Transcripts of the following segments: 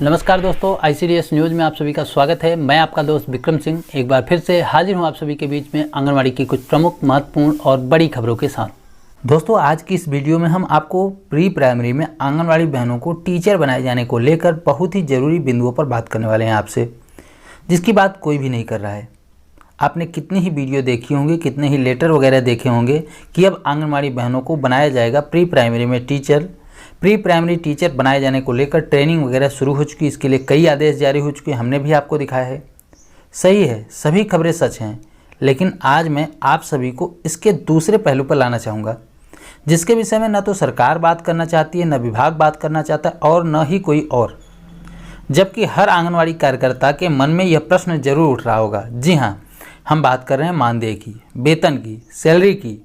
नमस्कार दोस्तों, ICDS news में आप सभी का स्वागत है। मैं आपका दोस्त विक्रम सिंह एक बार फिर से हाजिर हूं आप सभी के बीच में आंगनवाड़ी की कुछ प्रमुख, महत्वपूर्ण और बड़ी खबरों के साथ। दोस्तों, आज की इस वीडियो में हम आपको प्री प्राइमरी में आंगनवाड़ी बहनों को टीचर बनाए जाने को लेकर बहुत ही ज़रूरी बिंदुओं पर बात करने वाले हैं आपसे, जिसकी बात कोई भी नहीं कर रहा है। आपने कितनी ही वीडियो देखी होंगी, कितने ही लेटर वगैरह देखे होंगे कि अब आंगनवाड़ी बहनों को बनाया जाएगा प्री प्राइमरी में टीचर। प्री प्राइमरी टीचर बनाए जाने को लेकर ट्रेनिंग वगैरह शुरू हो चुकी, इसके लिए कई आदेश जारी हो चुके, हमने भी आपको दिखाया है। सही है, सभी खबरें सच हैं, लेकिन आज मैं आप सभी को इसके दूसरे पहलू पर लाना चाहूँगा, जिसके विषय में न तो सरकार बात करना चाहती है, न विभाग बात करना चाहता है और न ही कोई और, जबकि हर आंगनवाड़ी कार्यकर्ता के मन में यह प्रश्न जरूर उठ रहा होगा। जी हाँ, हम बात कर रहे हैं मानदेय की, वेतन की, सैलरी की।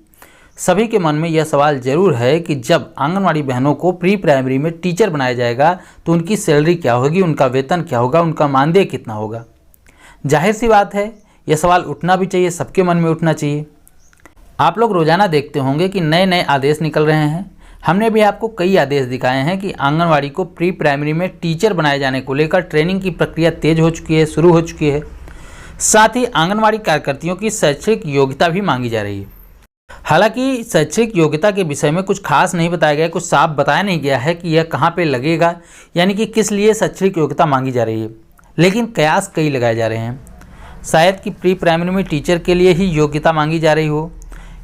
सभी के मन में यह सवाल जरूर है कि जब आंगनवाड़ी बहनों को प्री प्राइमरी में टीचर बनाया जाएगा तो उनकी सैलरी क्या होगी, उनका वेतन क्या होगा, उनका मानदेय कितना होगा। जाहिर सी बात है, यह सवाल उठना भी चाहिए, सबके मन में उठना चाहिए। आप लोग रोज़ाना देखते होंगे कि नए नए आदेश निकल रहे हैं। हमने भी आपको कई आदेश दिखाए हैं कि आंगनवाड़ी को प्री प्राइमरी में टीचर बनाए जाने को लेकर ट्रेनिंग की प्रक्रिया तेज हो चुकी है, शुरू हो चुकी है। साथ ही आंगनवाड़ी कार्यकर्तियों की शैक्षिक योग्यता भी मांगी जा रही है। हालांकि शैक्षिक योग्यता के विषय में कुछ खास नहीं बताया गया, कुछ साफ बताया नहीं गया है कि यह कहाँ पे लगेगा, यानी कि किस लिए शैक्षिक योग्यता मांगी जा रही है। लेकिन कयास कई लगाए जा रहे हैं, शायद कि प्री प्राइमरी में टीचर के लिए ही योग्यता मांगी जा रही हो,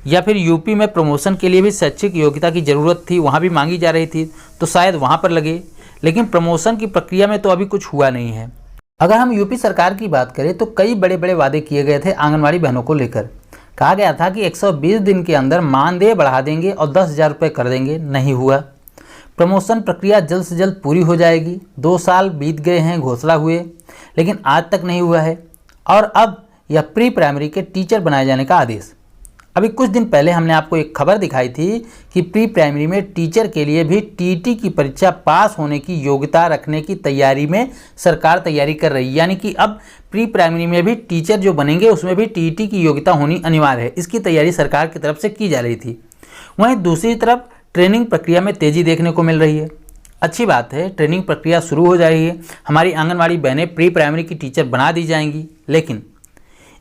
या फिर यूपी में प्रमोशन के लिए भी शैक्षिक योग्यता की ज़रूरत थी, वहाँ भी मांगी जा रही थी, तो शायद वहाँ पर लगे। लेकिन प्रमोशन की प्रक्रिया में तो अभी कुछ हुआ नहीं है। अगर हम यूपी सरकार की बात करें तो कई बड़े बड़े वादे किए गए थे आंगनवाड़ी बहनों को लेकर। कहा गया था कि 120 दिन के अंदर मानदेय बढ़ा देंगे और 10,000 रुपये कर देंगे, नहीं हुआ। प्रमोशन प्रक्रिया जल्द से जल्द पूरी हो जाएगी। 2 साल बीत गए हैं घोषणा हुए, लेकिन आज तक नहीं हुआ है। और अब यह प्री प्राइमरी के टीचर बनाए जाने का आदेश। अभी कुछ दिन पहले हमने आपको एक खबर दिखाई थी कि प्री प्राइमरी में टीचर के लिए भी टीटी की परीक्षा पास होने की योग्यता रखने की तैयारी में सरकार तैयारी कर रही है। यानी कि अब प्री प्राइमरी में भी टीचर जो बनेंगे उसमें भी टीटी की योग्यता होनी अनिवार्य है। इसकी तैयारी सरकार की तरफ से की जा रही थी। वहीं दूसरी तरफ ट्रेनिंग प्रक्रिया में तेज़ी देखने को मिल रही है। अच्छी बात है, ट्रेनिंग प्रक्रिया शुरू हो जा रही है, हमारी आंगनवाड़ी बहनें प्री प्राइमरी की टीचर बना दी जाएंगी। लेकिन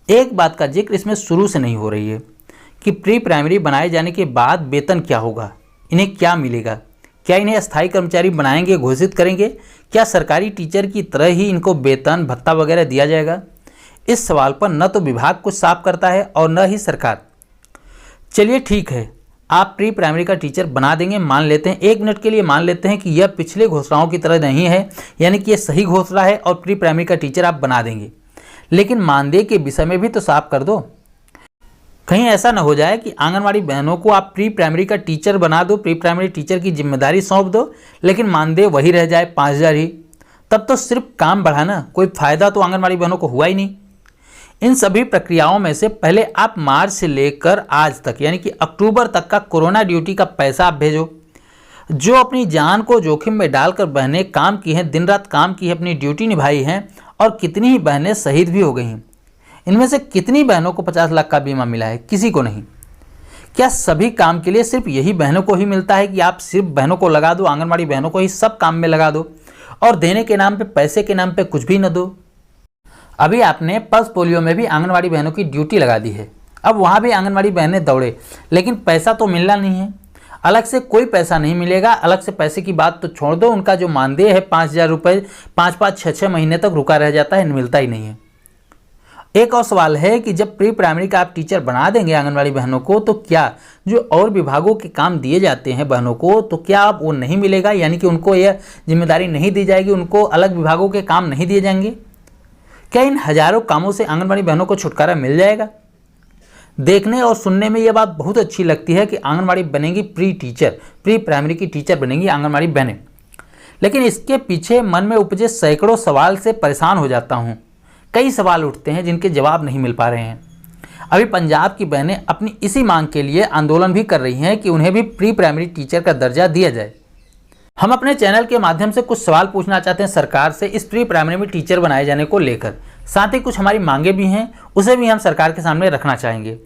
एक बात का जिक्र इसमें शुरू से नहीं हो रही है कि प्री प्राइमरी बनाए जाने के बाद वेतन क्या होगा, इन्हें क्या मिलेगा, क्या इन्हें अस्थायी कर्मचारी बनाएंगे, घोषित करेंगे, क्या सरकारी टीचर की तरह ही इनको वेतन भत्ता वगैरह दिया जाएगा। इस सवाल पर न तो विभाग कुछ साफ करता है और न ही सरकार। चलिए ठीक है, आप प्री प्राइमरी का टीचर बना देंगे, मान लेते हैं, 1 मिनट के लिए मान लेते हैं कि यह पिछले घोषणाओं की तरह नहीं है, यानी कि यह सही घोषणा है और प्री प्राइमरी का टीचर आप बना देंगे। लेकिन मानदेय के विषय में भी तो साफ कर दो। कहीं ऐसा न हो जाए कि आंगनवाड़ी बहनों को आप प्री प्राइमरी का टीचर बना दो, प्री प्राइमरी टीचर की जिम्मेदारी सौंप दो, लेकिन मानदेय वही रह जाए 5,000 ही। तब तो सिर्फ काम बढ़ाना, कोई फ़ायदा तो आंगनवाड़ी बहनों को हुआ ही नहीं। इन सभी प्रक्रियाओं में से पहले आप मार्च से लेकर आज तक, यानी कि अक्टूबर तक का कोरोना ड्यूटी का पैसा आप भेजो। जो अपनी जान को जोखिम में डालकर बहनें काम की हैं, दिन रात काम की है, अपनी ड्यूटी निभाई हैं, और कितनी ही बहनें शहीद भी हो गई हैं। इनमें से कितनी बहनों को 50 लाख का बीमा मिला है? किसी को नहीं। क्या सभी काम के लिए सिर्फ यही बहनों को ही मिलता है कि आप सिर्फ बहनों को लगा दो, आंगनवाड़ी बहनों को ही सब काम में लगा दो और देने के नाम पे, पैसे के नाम पे कुछ भी न दो? अभी आपने पल्स पोलियो में भी आंगनवाड़ी बहनों की ड्यूटी लगा दी है। अब वहाँ भी आंगनवाड़ी बहनें दौड़े, लेकिन पैसा तो मिलना नहीं है। अलग से कोई पैसा नहीं मिलेगा। अलग से पैसे की बात तो छोड़ दो, उनका जो मानदेय है 5,000 रुपये 5-5, 6-6 महीने तक रुका रह जाता है, मिलता ही नहीं है। एक और सवाल है कि जब प्री प्राइमरी का आप टीचर बना देंगे आंगनवाड़ी बहनों को, तो क्या जो और विभागों के काम दिए जाते हैं बहनों को, तो क्या अब वो नहीं मिलेगा? यानी कि उनको यह जिम्मेदारी नहीं दी जाएगी, उनको अलग विभागों के काम नहीं दिए जाएंगे? क्या इन हजारों कामों से आंगनवाड़ी बहनों को छुटकारा मिल जाएगा? देखने और सुनने में यह बात बहुत अच्छी लगती है कि आंगनवाड़ी बनेंगी प्री टीचर, प्री प्राइमरी की टीचर बनेंगी आंगनवाड़ी बहनें। लेकिन इसके पीछे मन में उपजे सैकड़ों सवाल से परेशान हो जाता हूँ। कई सवाल उठते हैं जिनके जवाब नहीं मिल पा रहे हैं। अभी पंजाब की बहनें अपनी इसी मांग के लिए आंदोलन भी कर रही हैं कि उन्हें भी प्री प्राइमरी टीचर का दर्जा दिया जाए। हम अपने चैनल के माध्यम से कुछ सवाल पूछना चाहते हैं सरकार से इस प्री प्राइमरी में टीचर बनाए जाने को लेकर। साथ ही कुछ हमारी मांगे भी हैं, उसे भी हम सरकार के सामने रखना चाहेंगे।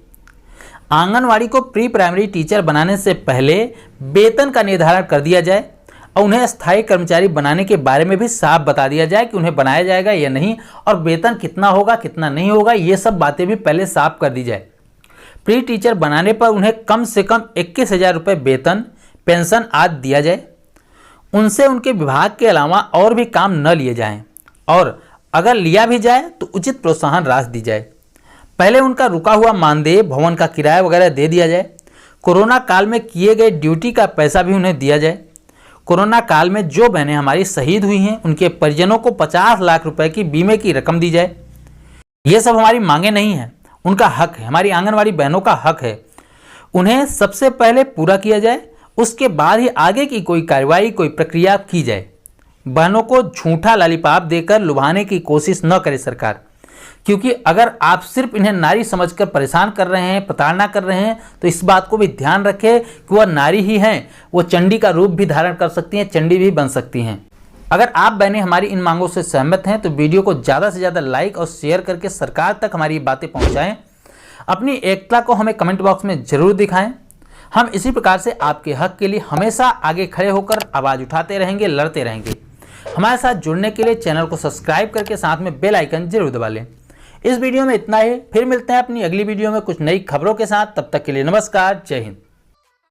आंगनवाड़ी को प्री प्राइमरी टीचर बनाने से पहले वेतन का निर्धारण कर दिया जाए। और उन्हें स्थायी कर्मचारी बनाने के बारे में भी साफ बता दिया जाए कि उन्हें बनाया जाएगा या नहीं, और वेतन कितना होगा कितना नहीं होगा, ये सब बातें भी पहले साफ कर दी जाए। प्री टीचर बनाने पर उन्हें कम से कम 21,000 रुपये वेतन, पेंशन आदि दिया जाए। उनसे उनके विभाग के अलावा और भी काम न लिए जाएं, और अगर लिया भी जाए तो उचित प्रोत्साहन राशि दी जाए। पहले उनका रुका हुआ मानदेय, भवन का किराया वगैरह दे दिया जाए। कोरोना काल में किए गए ड्यूटी का पैसा भी उन्हें दिया जाए। कोरोना काल में जो बहनें हमारी शहीद हुई हैं, उनके परिजनों को 50 लाख रुपए की बीमे की रकम दी जाए। ये सब हमारी मांगे नहीं हैं, उनका हक है, हमारी आंगनवाड़ी बहनों का हक है। उन्हें सबसे पहले पूरा किया जाए, उसके बाद ही आगे की कोई कार्रवाई, कोई प्रक्रिया की जाए। बहनों को झूठा लॉलीपॉप देकर लुभाने की कोशिश न करे सरकार, क्योंकि अगर आप सिर्फ इन्हें नारी समझकर परेशान कर रहे हैं, प्रताड़ना कर रहे हैं, तो इस बात को भी ध्यान रखें कि वह नारी ही हैं, वो चंडी का रूप भी धारण कर सकती हैं, चंडी भी बन सकती हैं। अगर आप बहनें हमारी इन मांगों से सहमत हैं तो वीडियो को ज़्यादा से ज़्यादा लाइक और शेयर करके सरकार तक हमारी बातें पहुँचाएँ। अपनी एकता को हमें कमेंट बॉक्स में ज़रूर दिखाएँ। हम इसी प्रकार से आपके हक के लिए हमेशा आगे खड़े होकर आवाज़ उठाते रहेंगे, लड़ते रहेंगे। हमारे साथ जुड़ने के लिए चैनल को सब्सक्राइब करके साथ में बेल आइकन जरूर दबा लें। इस वीडियो में इतना ही, फिर मिलते हैं अपनी अगली वीडियो में कुछ नई खबरों के साथ। तब तक के लिए नमस्कार, जय हिंद।